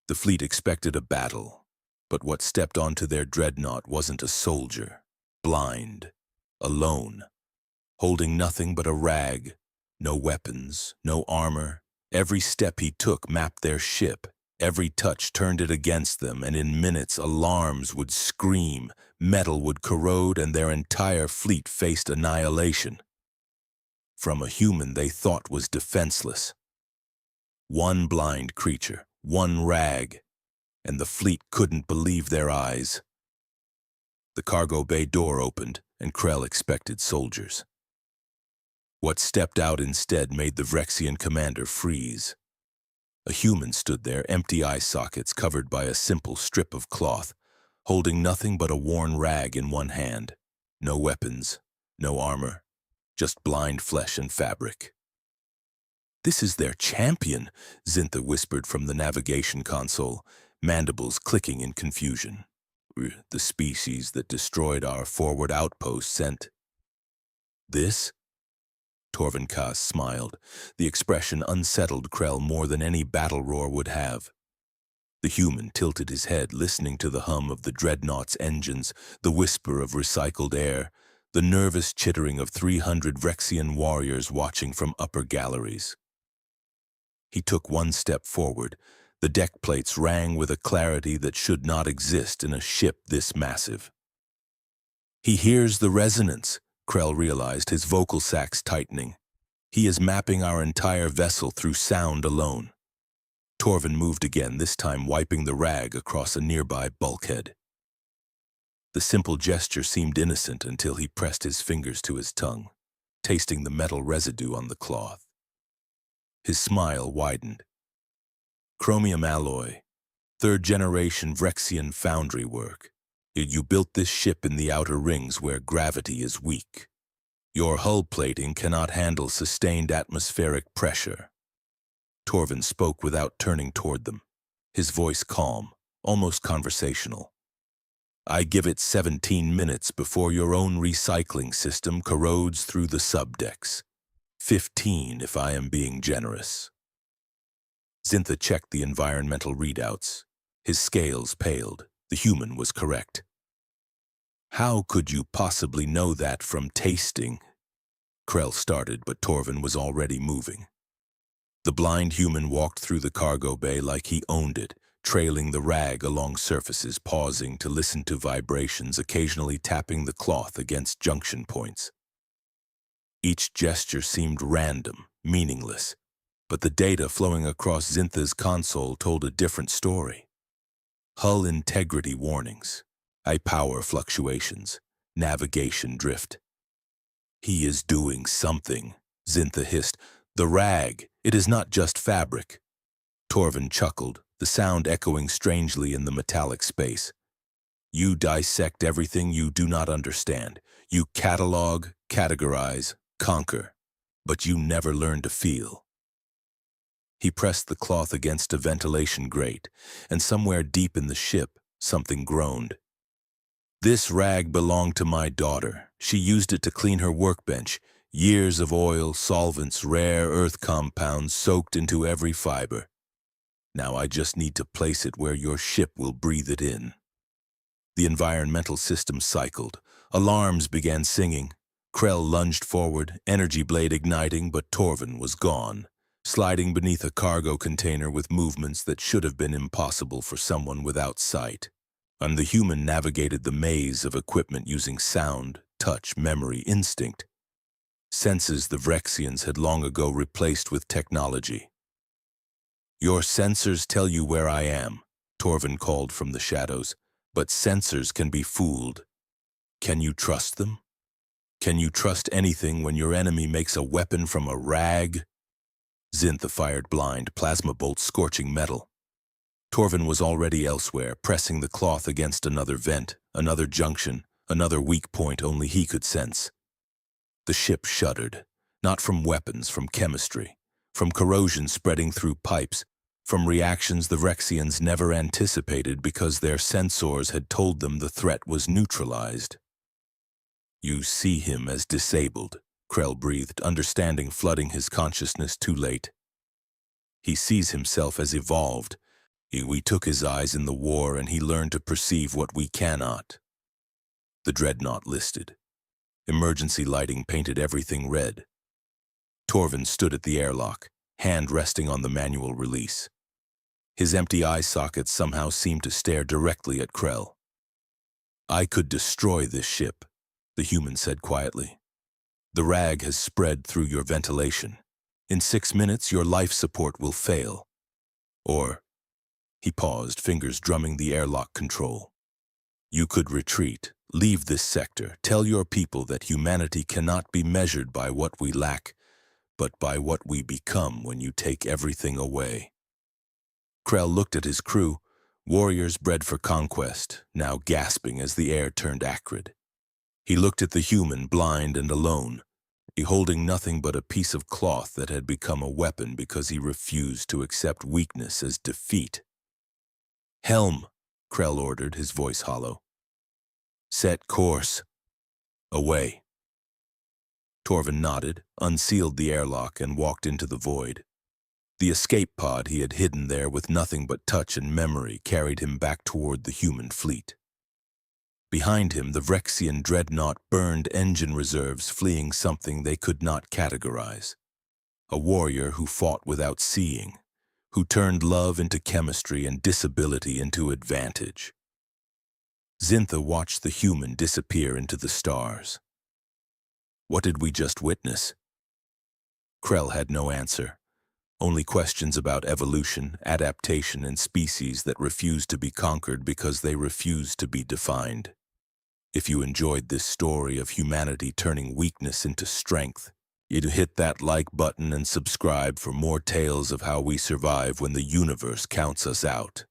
The fleet expected a battle, but what stepped onto their dreadnought wasn't a soldier. Blind, alone, holding nothing but a rag, no weapons, no armor. Every step he took mapped their ship. Every touch turned it against them, and in minutes alarms would scream, metal would corrode, and their entire fleet faced annihilation. From a human they thought was defenseless. One blind creature, one rag, and the fleet couldn't believe their eyes. The cargo bay door opened, and Krell expected soldiers. What stepped out instead made the Vrexian commander freeze. A human stood there, empty eye sockets covered by a simple strip of cloth, holding nothing but a worn rag in one hand. No weapons, no armor, just blind flesh and fabric. "This is their champion," Zintha whispered from the navigation console, mandibles clicking in confusion. "The species that destroyed our forward outpost sent this?" Torven Kas smiled. The expression unsettled Krell more than any battle roar would have. The human tilted his head, listening to the hum of the dreadnought's engines, the whisper of recycled air, the nervous chittering of 300 Vrexian warriors watching from upper galleries. He took one step forward. The deck plates rang with a clarity that should not exist in a ship this massive. "He hears the resonance," Krell realized, his vocal sacs tightening. "He is mapping our entire vessel through sound alone." Torven moved again, this time wiping the rag across a nearby bulkhead. The simple gesture seemed innocent until he pressed his fingers to his tongue, tasting the metal residue on the cloth. His smile widened. "Chromium alloy, third-generation Vrexian foundry work. You built this ship in the outer rings where gravity is weak. Your hull plating cannot handle sustained atmospheric pressure." Torven spoke without turning toward them, his voice calm, almost conversational. "I give it 17 minutes before your own recycling system corrodes through the subdecks. 15 if I am being generous." Zintha checked the environmental readouts. His scales paled. The human was correct. "How could you possibly know that from tasting?" Krell started, but Torven was already moving. The blind human walked through the cargo bay like he owned it, trailing the rag along surfaces, pausing to listen to vibrations, occasionally tapping the cloth against junction points. Each gesture seemed random, meaningless, but the data flowing across Zintha's console told a different story. Hull integrity warnings, high power fluctuations, navigation drift. "He is doing something," Zintha hissed. "The rag, it is not just fabric." Torven chuckled, the sound echoing strangely in the metallic space. "You dissect everything you do not understand. You catalog, categorize, conquer, but you never learn to feel." He pressed the cloth against a ventilation grate, and somewhere deep in the ship, something groaned. "This rag belonged to my daughter. She used it to clean her workbench. Years of oil, solvents, rare earth compounds soaked into every fiber. Now I just need to place it where your ship will breathe it in." The environmental system cycled. Alarms began singing. Krell lunged forward, energy blade igniting, but Torven was gone, sliding beneath a cargo container with movements that should have been impossible for someone without sight. And the human navigated the maze of equipment using sound, touch, memory, instinct. Senses the Vrexians had long ago replaced with technology. "Your sensors tell you where I am," Torven called from the shadows, "but sensors can be fooled. Can you trust them? Can you trust anything when your enemy makes a weapon from a rag?" Zintha fired blind, plasma bolts scorching metal. Torven was already elsewhere, pressing the cloth against another vent, another junction, another weak point only he could sense. The ship shuddered, not from weapons, from chemistry, from corrosion spreading through pipes, from reactions the Vrexians never anticipated because their sensors had told them the threat was neutralized. "You see him as disabled," Krell breathed, understanding flooding his consciousness too late. "He sees himself as evolved, We took his eyes in the war, and he learned to perceive what we cannot. The dreadnought listed. Emergency lighting painted everything red. Torven stood at the airlock, hand resting on the manual release. His empty eye sockets somehow seemed to stare directly at Krell. "I could destroy this ship," the human said quietly. "The rag has spread through your ventilation. In 6 minutes, your life support will fail. Or," he paused, fingers drumming the airlock control, "you could retreat, leave this sector, tell your people that humanity cannot be measured by what we lack, but by what we become when you take everything away." Krell looked at his crew, warriors bred for conquest, now gasping as the air turned acrid. He looked at the human, blind and alone, holding nothing but a piece of cloth that had become a weapon because he refused to accept weakness as defeat. "Helm," Krell ordered, his voice hollow. "Set course. Away." Torven nodded, unsealed the airlock, and walked into the void. The escape pod he had hidden there with nothing but touch and memory carried him back toward the human fleet. Behind him, the Vrexian dreadnought burned engine reserves, fleeing something they could not categorize. A warrior who fought without seeing, who turned love into chemistry and disability into advantage. Zintha watched the human disappear into the stars. What did we just witness? Krell had no answer. Only questions about evolution, adaptation, and species that refused to be conquered because they refused to be defined. If you enjoyed this story of humanity turning weakness into strength, you'd hit that like button and subscribe for more tales of how we survive when the universe counts us out.